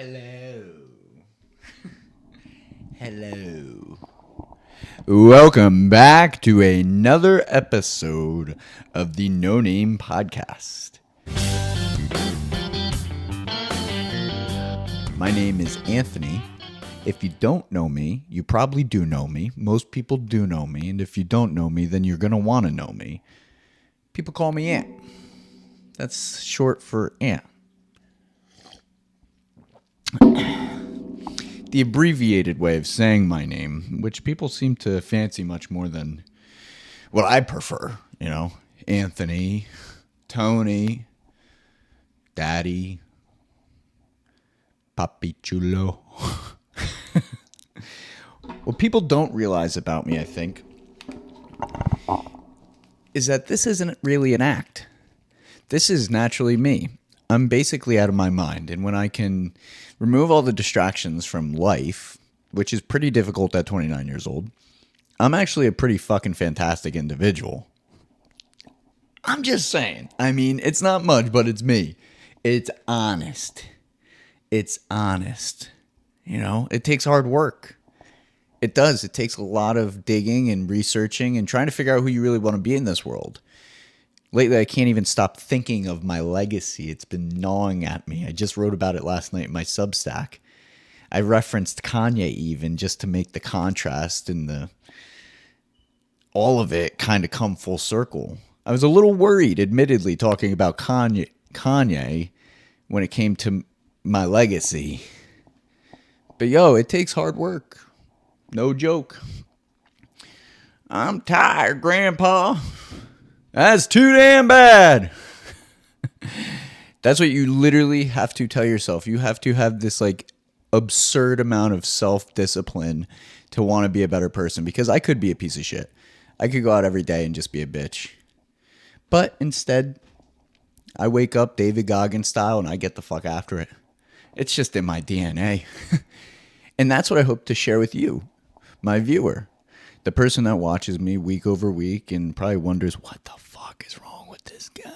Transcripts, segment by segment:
Hello. Hello. Welcome back to another episode of the No Name Podcast. My name is Anthony. If you don't know me, you probably do know me. Most people do know me. And if you don't know me, then you're going to want to know me. People call me Ant. That's short for Ant. The abbreviated way of saying my name, which people seem to fancy much more than what I prefer, Anthony, Tony, Daddy, Papi Chulo. What people don't realize about me, I think, is that this isn't really an act. This is naturally me. I'm basically out of my mind, and when I can remove all the distractions from life, which is pretty difficult at 29 years old, I'm actually a pretty fucking fantastic individual. I'm just saying. I mean, it's not much, but it's me. It's honest. It's honest. It takes hard work. It does. It takes a lot of digging and researching and trying to figure out who you really want to be in this world. Lately, I can't even stop thinking of my legacy. It's been gnawing at me. I just wrote about it last night in my Substack. I referenced Kanye even just to make the contrast and all of it kind of come full circle. I was a little worried, admittedly, talking about Kanye when it came to my legacy. But it takes hard work. No joke. I'm tired, Grandpa. That's too damn bad. That's what you literally have to tell yourself. You have to have this absurd amount of self-discipline to want to be a better person, because I could be a piece of shit. I could go out every day and just be a bitch. But instead, I wake up David Goggins style and I get the fuck after it. It's just in my DNA. And that's what I hope to share with you, my viewer. The person that watches me week over week and probably wonders, what the fuck is wrong with this guy?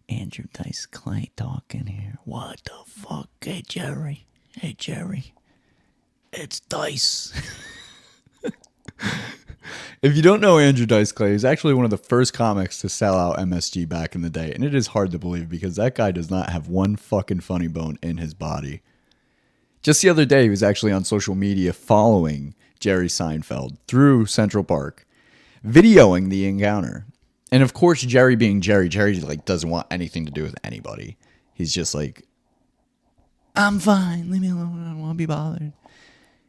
Andrew Dice Clay talking here. What the fuck? Hey, Jerry. Hey, Jerry. It's Dice. If you don't know Andrew Dice Clay, he's actually one of the first comics to sell out MSG back in the day. And it is hard to believe because that guy does not have one fucking funny bone in his body. Just the other day, he was actually on social media following Jerry Seinfeld through Central Park, videoing the encounter. And of course, Jerry being Jerry doesn't want anything to do with anybody. He's just like, I'm fine, leave me alone, I don't want to be bothered.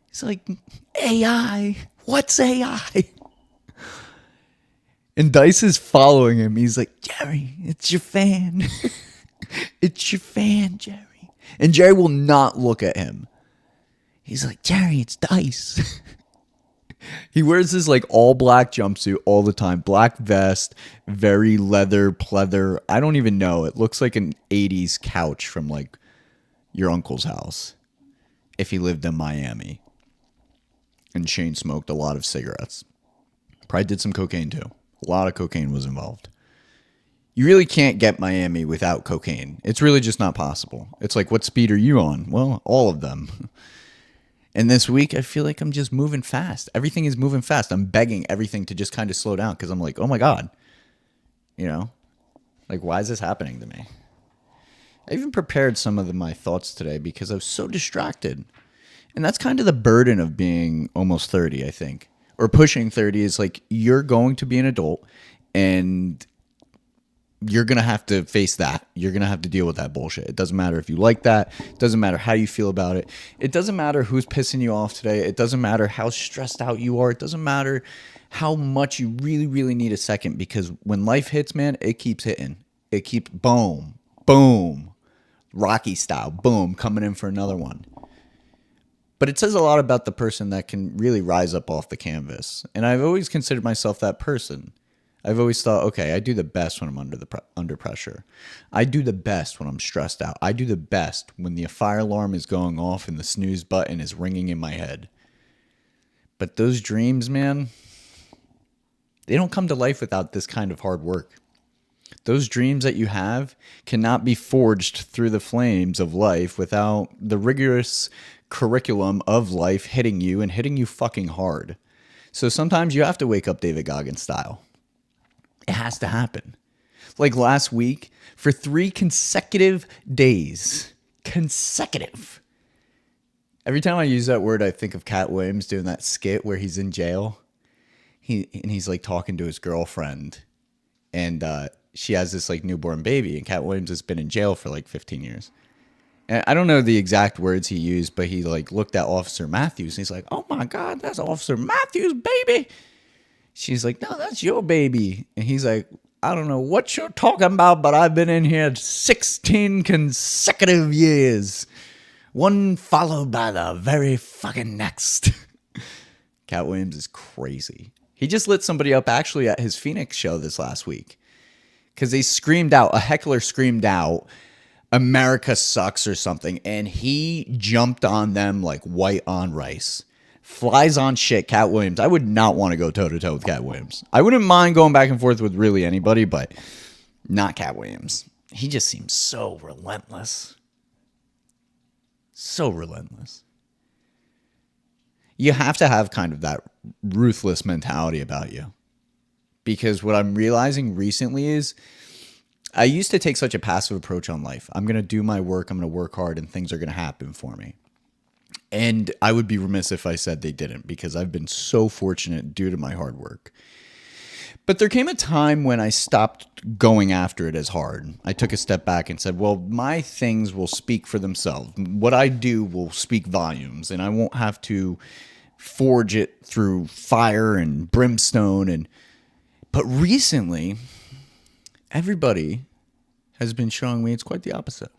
He's like, AI, what's AI? And Dice is following him. He's like, Jerry, it's your fan. It's your fan, Jerry. And Jerry will not look at him. He's like, Jerry, it's Dice. He wears this all black jumpsuit all the time. Black vest, very leather, pleather. I don't even know. It looks like an 80s couch from your uncle's house if he lived in Miami. And Shane smoked a lot of cigarettes. Probably did some cocaine too. A lot of cocaine was involved. You really can't get Miami without cocaine. It's really just not possible. It's like, what speed are you on? Well, all of them. And this week, I feel like I'm just moving fast. Everything is moving fast. I'm begging everything to just kind of slow down because I'm like, oh my God. Why is this happening to me? I even prepared some of my thoughts today because I was so distracted. And that's kind of the burden of being almost 30, I think. Or pushing 30 is you're going to be an adult and you're going to have to face that. You're going to have to deal with that bullshit. It doesn't matter if you like that. It doesn't matter how you feel about it. It doesn't matter who's pissing you off today. It doesn't matter how stressed out you are. It doesn't matter how much you really, really need a second, because when life hits, man, it keeps hitting. It keeps boom, boom, Rocky style, boom, coming in for another one. But it says a lot about the person that can really rise up off the canvas. And I've always considered myself that person. I've always thought, okay, I do the best when I'm under pressure. I do the best when I'm stressed out. I do the best when the fire alarm is going off and the snooze button is ringing in my head. But those dreams, man, they don't come to life without this kind of hard work. Those dreams that you have cannot be forged through the flames of life without the rigorous curriculum of life hitting you and hitting you fucking hard. So sometimes you have to wake up David Goggins style. It has to happen. Like last week, for 3 consecutive days. Consecutive. Every time I use that word, I think of Cat Williams doing that skit where he's in jail. He's like talking to his girlfriend. And she has this like newborn baby. And Cat Williams has been in jail for like 15 years. And I don't know the exact words he used, but he like looked at Officer Matthews. And he's like, oh my God, that's Officer Matthews' baby. She's like, no, that's your baby. And he's like, I don't know what you're talking about, but I've been in here 16 consecutive years. One followed by the very fucking next. Cat Williams is crazy. He just lit somebody up actually at his Phoenix show this last week. Because they screamed out, a heckler screamed out, America sucks or something. And he jumped on them like white on rice. Flies on shit, Cat Williams. I would not want to go toe-to-toe with Cat Williams. I wouldn't mind going back and forth with really anybody, but not Cat Williams. He just seems so relentless. So relentless. You have to have kind of that ruthless mentality about you. Because what I'm realizing recently is I used to take such a passive approach on life. I'm going to do my work, I'm going to work hard, and things are going to happen for me. And I would be remiss if I said they didn't, because I've been so fortunate due to my hard work. But there came a time when I stopped going after it as hard. I took a step back and said, well, my things will speak for themselves. What I do will speak volumes, and I won't have to forge it through fire and brimstone. But recently, everybody has been showing me it's quite the opposite.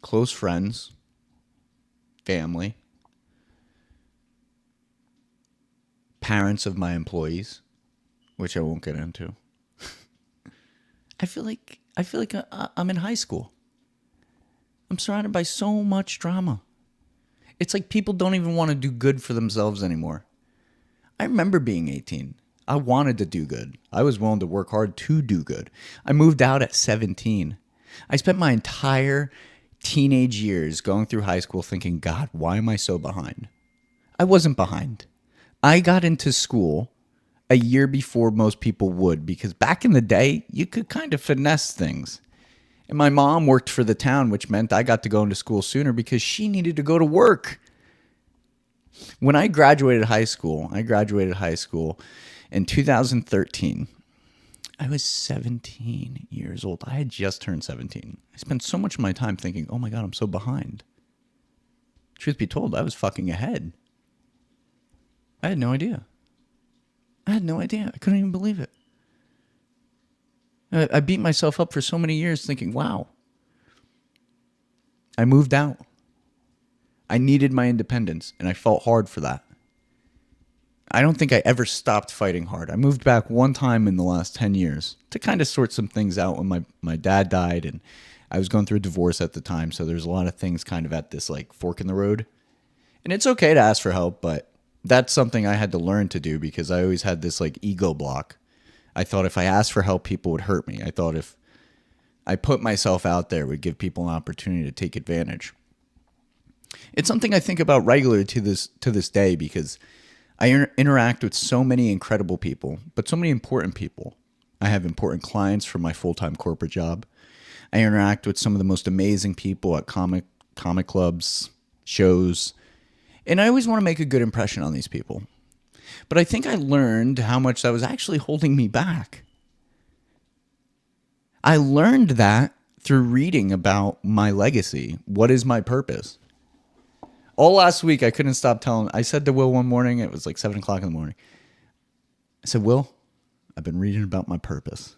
Close friends, family, parents of my employees, which I won't get into. I feel like I'm in high school. I'm surrounded by so much drama. It's like people don't even want to do good for themselves anymore. I remember being 18. I wanted to do good. I was willing to work hard to do good. I moved out at 17. I spent my entire teenage years going through high school thinking, God, why am I so behind? I wasn't behind. I got into school a year before most people would, because back in the day, you could kind of finesse things. And my mom worked for the town, which meant I got to go into school sooner because she needed to go to work. When I graduated high school in 2013. I was 17 years old. I had just turned 17. I spent so much of my time thinking, oh my God, I'm so behind. Truth be told, I was fucking ahead. I had no idea. I couldn't even believe it. I beat myself up for so many years thinking, wow. I moved out. I needed my independence, and I fought hard for that. I don't think I ever stopped fighting hard. I moved back one time in the last 10 years to kind of sort some things out when my dad died, and I was going through a divorce at the time, so there's a lot of things kind of at this like fork in the road. And it's okay to ask for help, but that's something I had to learn to do because I always had this like ego block. I thought if I asked for help, people would hurt me. I thought if I put myself out there, it would give people an opportunity to take advantage. It's something I think about regularly to this day because I interact with so many incredible people, but so many important people. I have important clients for my full-time corporate job. I interact with some of the most amazing people at comic clubs, shows, and I always want to make a good impression on these people. But I think I learned how much that was actually holding me back. I learned that through reading about my legacy. What is my purpose? All last week, I couldn't stop telling. I said to Will one morning, it was like 7 o'clock in the morning. I said, Will, I've been reading about my purpose.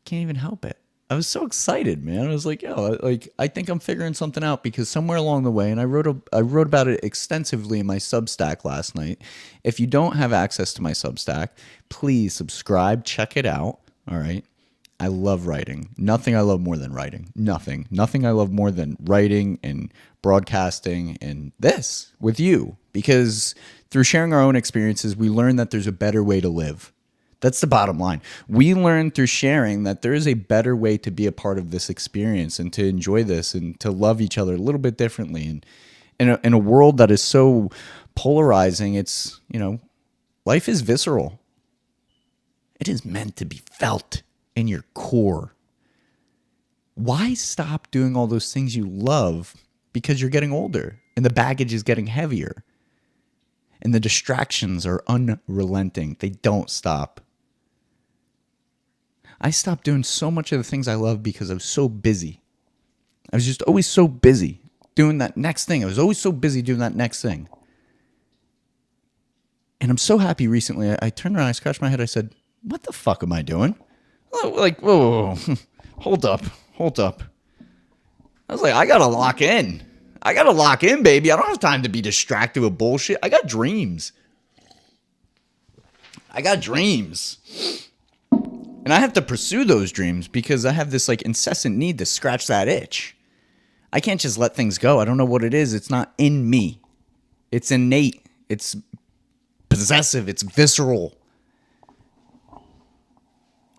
Can't even help it. I was so excited, man. I was like, yo, I think I'm figuring something out because somewhere along the way, and I wrote about it extensively in my Substack last night. If you don't have access to my Substack, please subscribe, check it out. All right. I love writing. Nothing I love more than writing. Nothing I love more than writing and broadcasting and this with you. Because through sharing our own experiences, we learn that there's a better way to live. That's the bottom line. We learn through sharing that there is a better way to be a part of this experience and to enjoy this and to love each other a little bit differently. And in a world that is so polarizing, it's, life is visceral. It is meant to be felt in your core. Why stop doing all those things you love because you're getting older and the baggage is getting heavier and the distractions are unrelenting? They don't stop. I stopped doing so much of the things I love because I was so busy. I was just always so busy doing that next thing. I was always so busy doing that next thing. And I'm so happy recently. I turned around, I scratched my head. I said, what the fuck am I doing? Like, whoa. Hold up. I was like, I got to lock in. Baby. I don't have time to be distracted with bullshit. I got dreams. And I have to pursue those dreams because I have this like incessant need to scratch that itch. I can't just let things go. I don't know what it is. It's not in me. It's innate. It's possessive. It's visceral.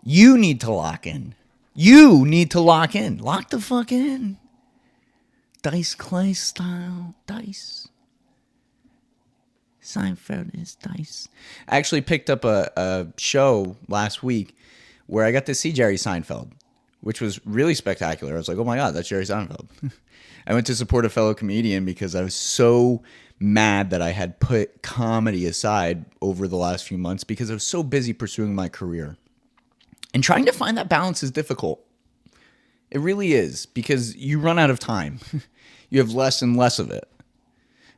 You need to lock in. Lock the fuck in. Dice Clay style. Dice. Seinfeld is Dice. I actually picked up a show last week where I got to see Jerry Seinfeld, which was really spectacular. I was like, oh my God, that's Jerry Seinfeld. I went to support a fellow comedian because I was so mad that I had put comedy aside over the last few months because I was so busy pursuing my career. And trying to find that balance is difficult. It really is, because you run out of time. You have less and less of it.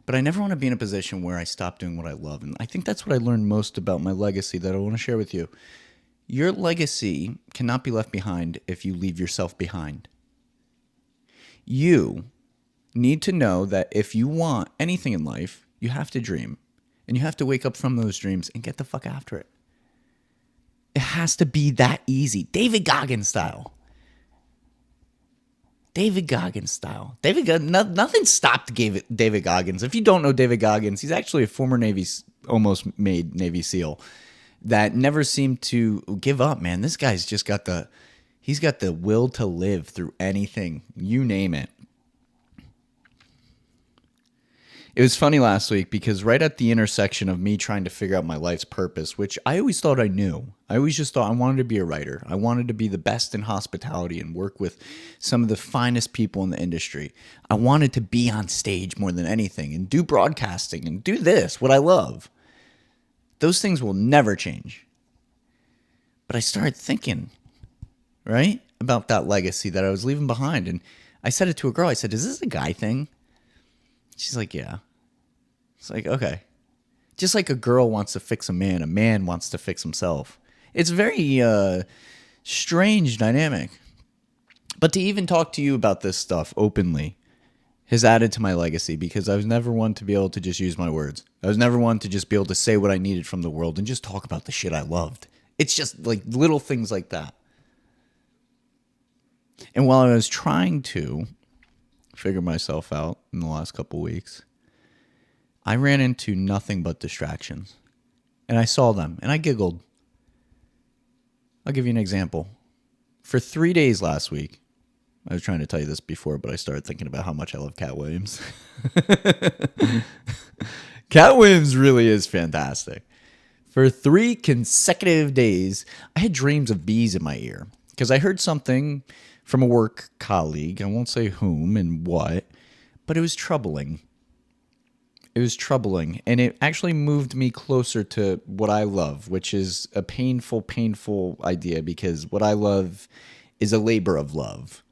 But I never want to be in a position where I stop doing what I love. And I think that's what I learned most about my legacy that I want to share with you. Your legacy cannot be left behind if you leave yourself behind. You need to know that if you want anything in life, you have to dream. And you have to wake up from those dreams and get the fuck after it. It has to be that easy. David Goggins style. Nothing stopped David Goggins. If you don't know David Goggins, he's actually a former almost made Navy SEAL that never seemed to give up, man. This guy's just he's got the will to live through anything, you name it. It was funny last week because right at the intersection of me trying to figure out my life's purpose, which I always thought I knew. I always just thought I wanted to be a writer. I wanted to be the best in hospitality and work with some of the finest people in the industry. I wanted to be on stage more than anything and do broadcasting and do this, what I love. Those things will never change. But I started thinking, right, about that legacy that I was leaving behind. And I said it to a girl. I said, is this a guy thing? She's like, yeah. It's like, okay. Just like a girl wants to fix a man wants to fix himself. It's very strange dynamic. But to even talk to you about this stuff openly has added to my legacy because I was never one to be able to just use my words. I was never one to just be able to say what I needed from the world and just talk about the shit I loved. It's just like little things like that. And while I was trying to figure myself out in the last couple weeks, I ran into nothing but distractions. And I saw them, and I giggled. I'll give you an example. For 3 days last week, I was trying to tell you this before, but I started thinking about how much I love Cat Williams. Cat Williams really is fantastic. For 3 consecutive days, I had dreams of bees in my ear because I heard something from a work colleague. I won't say whom and what, but it was troubling. It was troubling, and it actually moved me closer to what I love, which is a painful idea because what I love is a labor of love.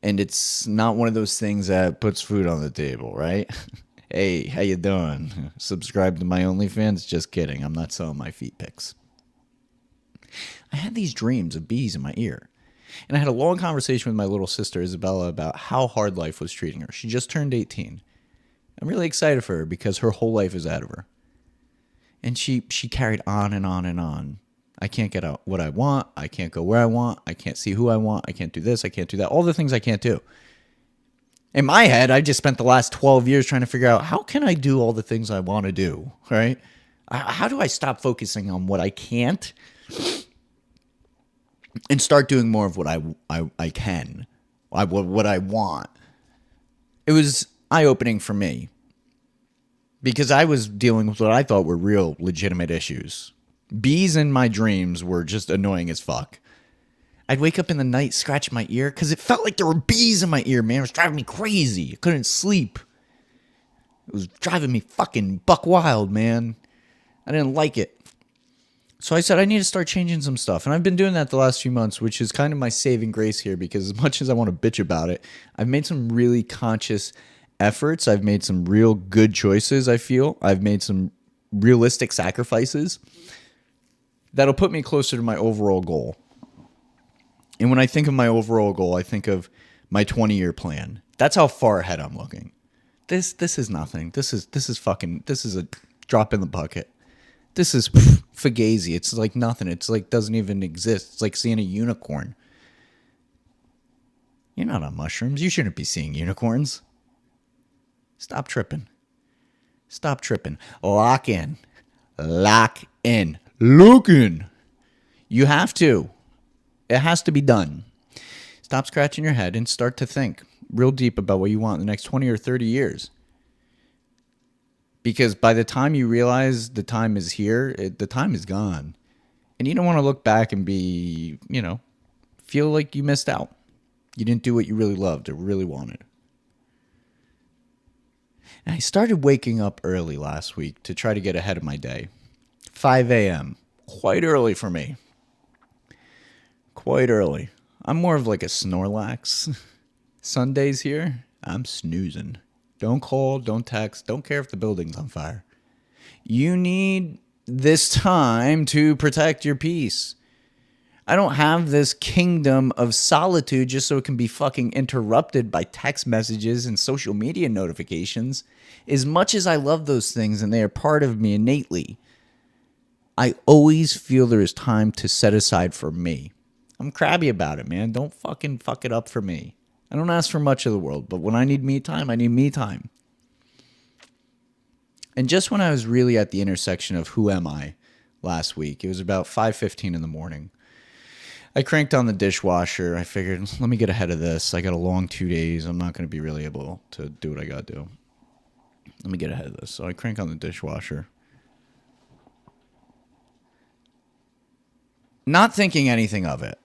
And it's not one of those things that puts food on the table, right? Hey, how you doing? Subscribe to my OnlyFans? Just kidding. I'm not selling my feet pics. I had these dreams of bees in my ear. And I had a long conversation with my little sister, Isabella, about how hard life was treating her. She just turned 18. I'm really excited for her because her whole life is ahead of her. And she carried on and on and on. I can't get out what I want. I can't go where I want. I can't see who I want. I can't do this. I can't do that. All the things I can't do. In my head, I just spent the last 12 years trying to figure out how can I do all the things I want to do, right? How do I stop focusing on what I can't and start doing more of what I can, what I want. It was eye-opening for me because I was dealing with what I thought were real legitimate issues. Bees in my dreams were just annoying as fuck. I'd wake up in the night, scratch my ear, because it felt like there were bees in my ear, man. It was driving me crazy. I couldn't sleep. It was driving me fucking buck wild, man. I didn't like it. So I said, I need to start changing some stuff. And I've been doing that the last few months, which is kind of my saving grace here, because as much as I want to bitch about it, I've made some really conscious efforts. I've made some real good choices, I feel. I've made some realistic sacrifices that'll put me closer to my overall goal. And when I think of my overall goal, I think of my 20-year plan. That's how far ahead I'm looking. This is nothing. This is a drop in the bucket. This is fugazi. It's like nothing. It's like doesn't even exist. It's like seeing a unicorn. You're not on mushrooms. You shouldn't be seeing unicorns. Stop tripping. Stop tripping. Lock in. Lock in. Look in. You have to. It has to be done. Stop scratching your head and start to think real deep about what you want in the next 20 or 30 years. Because by the time you realize the time is here, the time is gone. And you don't want to look back and be, feel like you missed out. You didn't do what you really loved or really wanted. And I started waking up early last week to try to get ahead of my day. 5 a.m. Quite early for me. Quite early. I'm more of like a Snorlax. Sundays here, I'm snoozing. Don't call, don't text, don't care if the building's on fire. You need this time to protect your peace. I don't have this kingdom of solitude just so it can be fucking interrupted by text messages and social media notifications. As much as I love those things and they are part of me innately, I always feel there is time to set aside for me. I'm crabby about it, man. Don't fucking fuck it up for me. I don't ask for much of the world, but when I need me time, I need me time. And just when I was really at the intersection of who am I last week, it was about 5:15 in the morning. I cranked on the dishwasher. I figured, let me get ahead of this. I got a long 2 days. I'm not going to be really able to do what I got to do. Let me get ahead of this. So I crank on the dishwasher. Not thinking anything of it.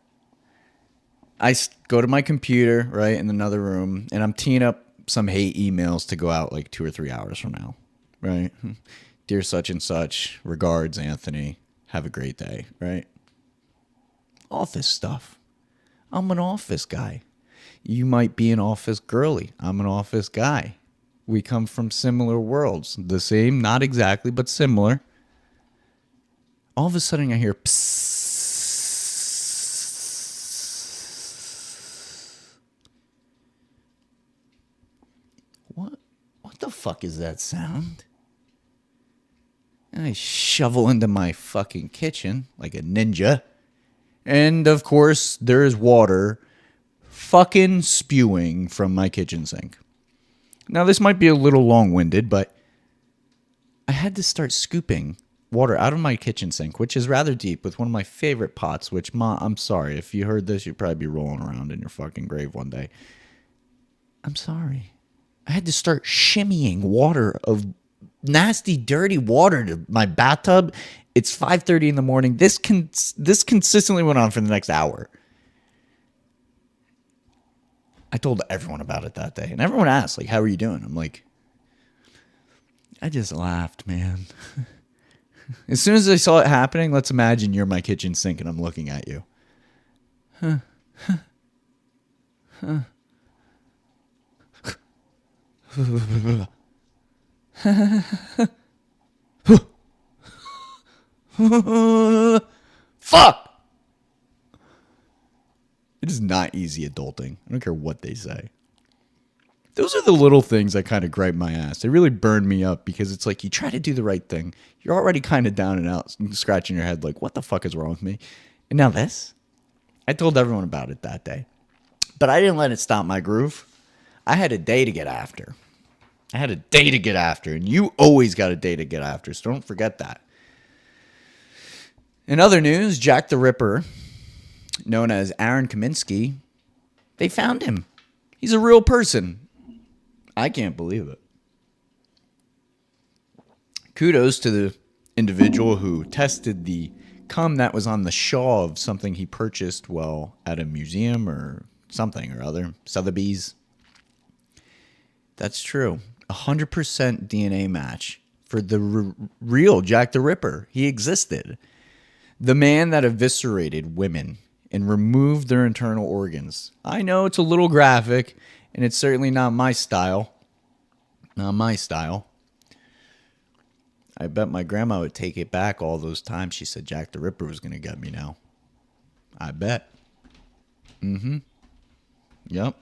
I go to my computer, right, in another room, and I'm teeing up some hate emails to go out like 2 or 3 hours from now, right? Dear such and such, regards, Anthony. Have a great day, right? Office stuff. I'm an office guy. You might be an office girly. I'm an office guy. We come from similar worlds. The same, not exactly, but similar. All of a sudden I hear psst. What the fuck is that sound? And I shovel into my fucking kitchen like a ninja. And of course, there is water fucking spewing from my kitchen sink. Now, this might be a little long-winded, but I had to start scooping water out of my kitchen sink, which is rather deep, with one of my favorite pots, which, Ma, I'm sorry. If you heard this, you'd probably be rolling around in your fucking grave one day. I'm sorry. I had to start shimmying water of nasty, dirty water to my bathtub. It's 5:30 in the morning. This consistently went on for the next hour. I told everyone about it that day. And everyone asked, like, how are you doing? I'm like, I just laughed, man. As soon as I saw it happening, let's imagine you're my kitchen sink and I'm looking at you. Fuck! It is not easy adulting. I don't care what they say. Those are the little things that kind of gripe my ass. They really burn me up because it's like you try to do the right thing. You're already kind of down and out, scratching your head like, what the fuck is wrong with me? And now this? I told everyone about it that day. But I didn't let it stop my groove. I had a day to get after. And you always got a day to get after, so don't forget that. In other news, Jack the Ripper, known as Aaron Kaminsky, they found him. He's a real person. I can't believe it. Kudos to the individual who tested the cum that was on the shaw of something he purchased while at a museum or something or other. Sotheby's. That's true. 100% DNA match for the real Jack the Ripper. He existed. The man that eviscerated women and removed their internal organs. I know it's a little graphic, and it's certainly not my style. Not my style. I bet my grandma would take it back all those times she said Jack the Ripper was going to get me now. I bet. Yep.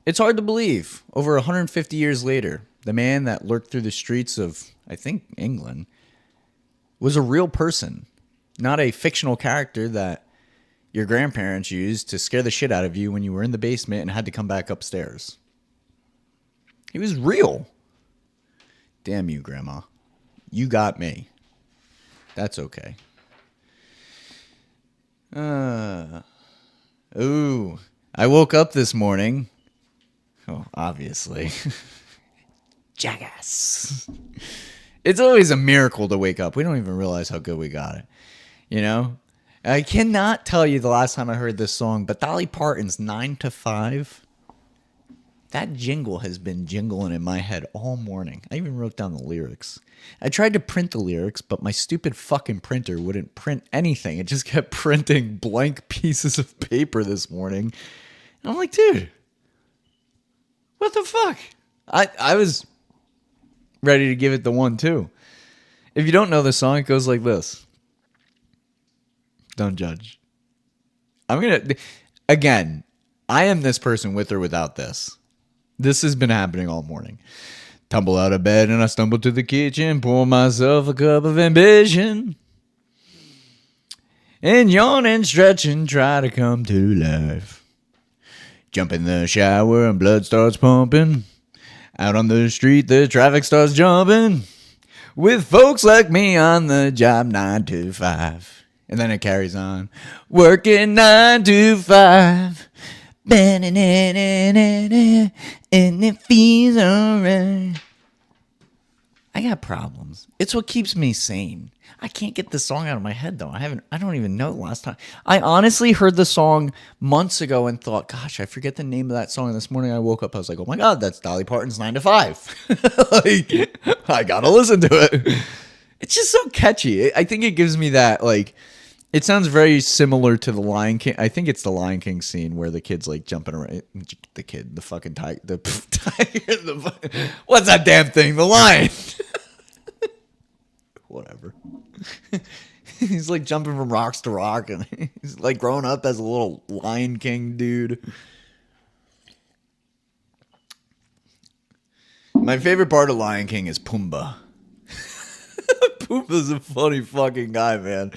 It's hard to believe. Over 150 years later, the man that lurked through the streets of, I think, England, was a real person. Not a fictional character that your grandparents used to scare the shit out of you when you were in the basement and had to come back upstairs. He was real. Damn you, Grandma. You got me. That's okay. Ooh. I woke up this morning. Oh, obviously. Jackass. It's always a miracle to wake up. We don't even realize how good we got it. You know? I cannot tell you the last time I heard this song, but Dolly Parton's 9 to 5. That jingle has been jingling in my head all morning. I even wrote down the lyrics. I tried to print the lyrics, but my stupid fucking printer wouldn't print anything. It just kept printing blank pieces of paper this morning. And I'm like, dude, what the fuck? I was ready to give it the 1-2. If you don't know the song, it goes like this. Don't judge. Again, I am this person with or without this. This has been happening all morning. Tumble out of bed and I stumble to the kitchen, pour myself a cup of ambition, and yawn and stretch and try to come to life. Jump in the shower and blood starts pumping. Out on the street the traffic starts jumping, with folks like me on the job 9 to 5. And then it carries on. Working 9 to 5. And it feels alright. I got problems. It's what keeps me sane. I can't get this song out of my head though. I don't even know the last time. I honestly heard the song months ago and thought, gosh, I forget the name of that song. And this morning I woke up, I was like, oh my God, that's Dolly Parton's 9 to 5. Like, I gotta listen to it. It's just so catchy. I think it gives me that, like, it sounds very similar to the Lion King. I think it's the Lion King scene where the kid's like jumping around. The fucking tiger. What's that damn thing? The lion. Whatever. He's like jumping from rocks to rock, and he's like growing up as a little Lion King dude. My favorite part of Lion King is Pumbaa. Pumbaa's a funny fucking guy, man.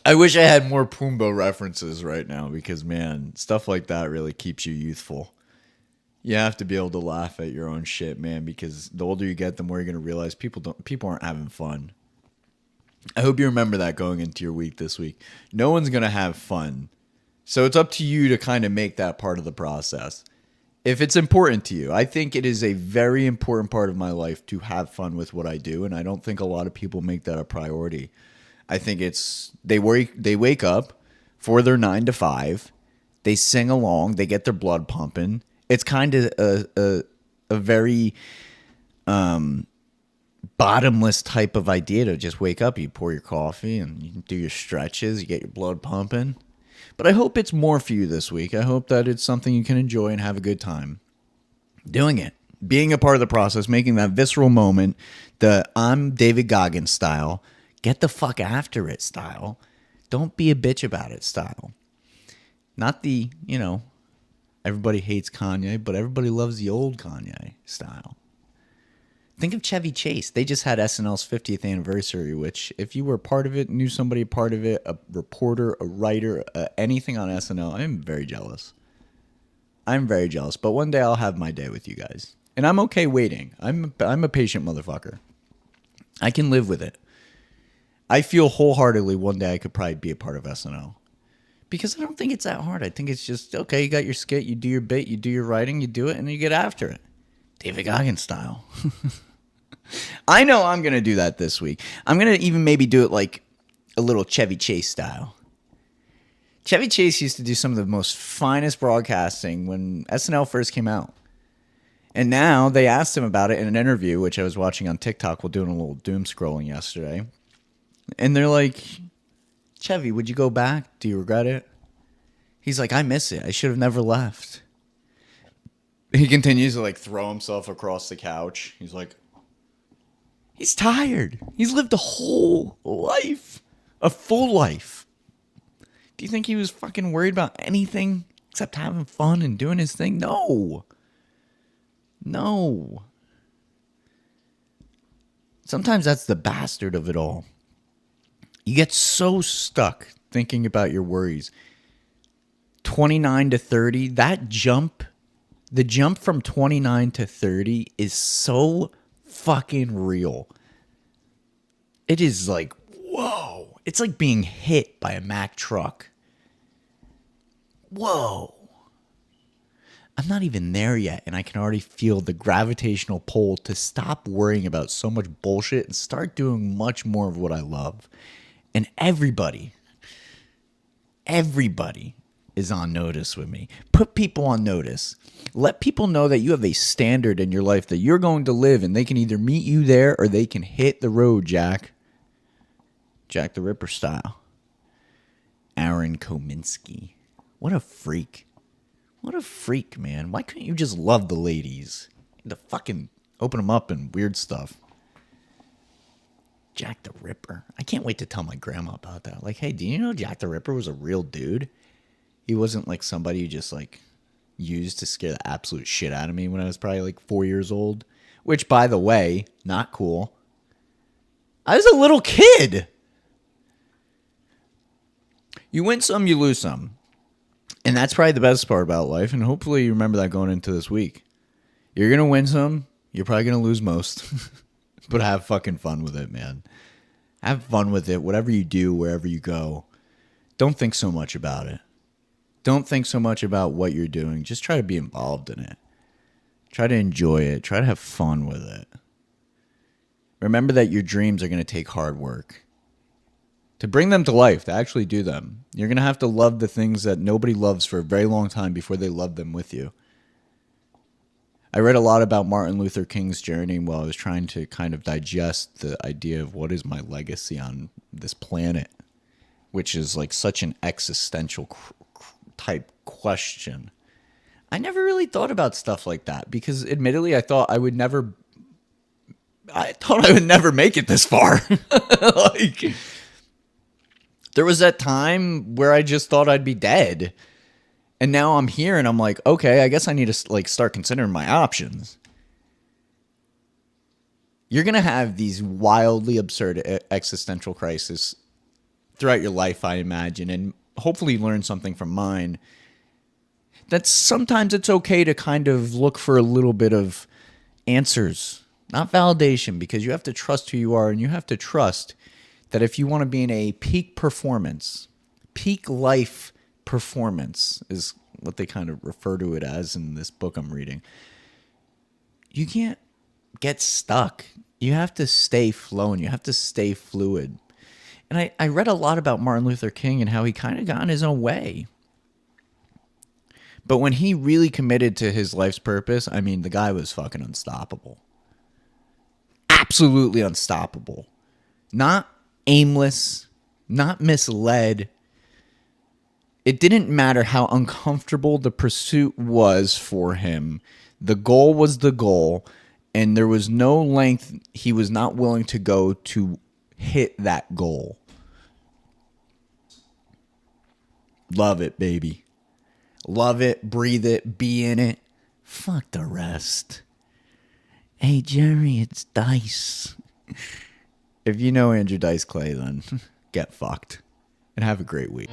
I wish I had more Pumbaa references right now because, man, stuff like that really keeps you youthful. You have to be able to laugh at your own shit, man, because the older you get, the more you're going to realize people aren't having fun. I hope you remember that going into your week this week. No one's going to have fun. So it's up to you to kind of make that part of the process. If it's important to you, I think it is a very important part of my life to have fun with what I do, and I don't think a lot of people make that a priority. I think it's they wake up for their 9 to 5, they sing along, they get their blood pumping. It's kind of a very bottomless type of idea to just wake up, you pour your coffee and you do your stretches, you get your blood pumping. But I hope it's more for you this week. I hope that it's something you can enjoy and have a good time doing it. Being a part of the process, making that visceral moment, the I'm David Goggins style, get the fuck after it style. Don't be a bitch about it style. Not the, everybody hates Kanye, but everybody loves the old Kanye style. Think of Chevy Chase. They just had SNL's 50th anniversary, which if you were a part of it, knew somebody a part of it, a reporter, a writer, anything on SNL, I'm very jealous. I'm very jealous. But one day I'll have my day with you guys. And I'm okay waiting. I'm a patient motherfucker. I can live with it. I feel wholeheartedly one day I could probably be a part of SNL. Because I don't think it's that hard. I think it's just, okay, you got your skit, you do your bit, you do your writing, you do it, and you get after it. David Goggins style. I know I'm going to do that this week. I'm going to even maybe do it like a little Chevy Chase style. Chevy Chase used to do some of the most finest broadcasting when SNL first came out. And now they asked him about it in an interview, which I was watching on TikTok while doing a little doom scrolling yesterday. And they're like, Chevy, would you go back? Do you regret it? He's like, I miss it. I should have never left. He continues to like throw himself across the couch. He's like, he's tired. He's lived a whole life. A full life. Do you think he was fucking worried about anything except having fun and doing his thing? No. No. Sometimes that's the bastard of it all. You get so stuck thinking about your worries. 29 to 30, that jump, the jump from 29 to 30 is so fucking real. It is like, whoa. It's like being hit by a Mack truck. Whoa. I'm not even there yet, and I can already feel the gravitational pull to stop worrying about so much bullshit and start doing much more of what I love. And everybody is on notice with me. Put people on notice. Let people know that you have a standard in your life that you're going to live, and they can either meet you there or they can hit the road, Jack. Jack the Ripper style. Aaron Kominsky. What a freak. What a freak, man. Why couldn't you just love the ladies? To fucking open them up and weird stuff. Jack the Ripper. I can't wait to tell my grandma about that. Like, hey, do you know Jack the Ripper was a real dude? He wasn't like somebody you just like used to scare the absolute shit out of me when I was probably like 4 years old. Which, by the way, not cool. I was a little kid. You win some, you lose some. And that's probably the best part about life. And hopefully you remember that going into this week. You're going to win some. You're probably going to lose most. But have fucking fun with it, man. Have fun with it. Whatever you do, wherever you go. Don't think so much about it. Don't think so much about what you're doing. Just try to be involved in it. Try to enjoy it. Try to have fun with it. Remember that your dreams are going to take hard work. To bring them to life, to actually do them, you're going to have to love the things that nobody loves for a very long time before they love them with you. I read a lot about Martin Luther King's journey while I was trying to kind of digest the idea of what is my legacy on this planet, which is like such an existential type question. I never really thought about stuff like that because admittedly I thought I would never make it this far. Like, there was that time where I just thought I'd be dead. And now I'm here and I'm like, okay, I guess I need to like start considering my options. You're going to have these wildly absurd existential crises throughout your life, I imagine, and hopefully learn something from mine. That sometimes it's okay to kind of look for a little bit of answers, not validation, because you have to trust who you are, and you have to trust that if you want to be in a peak performance, peak life performance is what they kind of refer to it as in this book I'm reading. You can't get stuck. You have to stay flowing. You have to stay fluid. And I read a lot about Martin Luther King and how he kind of got in his own way. But when he really committed to his life's purpose, I mean, the guy was fucking unstoppable. Absolutely unstoppable. Not aimless, not misled. It didn't matter how uncomfortable the pursuit was for him. The goal was the goal, and there was no length he was not willing to go to hit that goal. Love it, baby. Love it, breathe it, be in it. Fuck the rest. Hey, Jerry, it's Dice. If you know Andrew Dice Clay, then get fucked. And have a great week.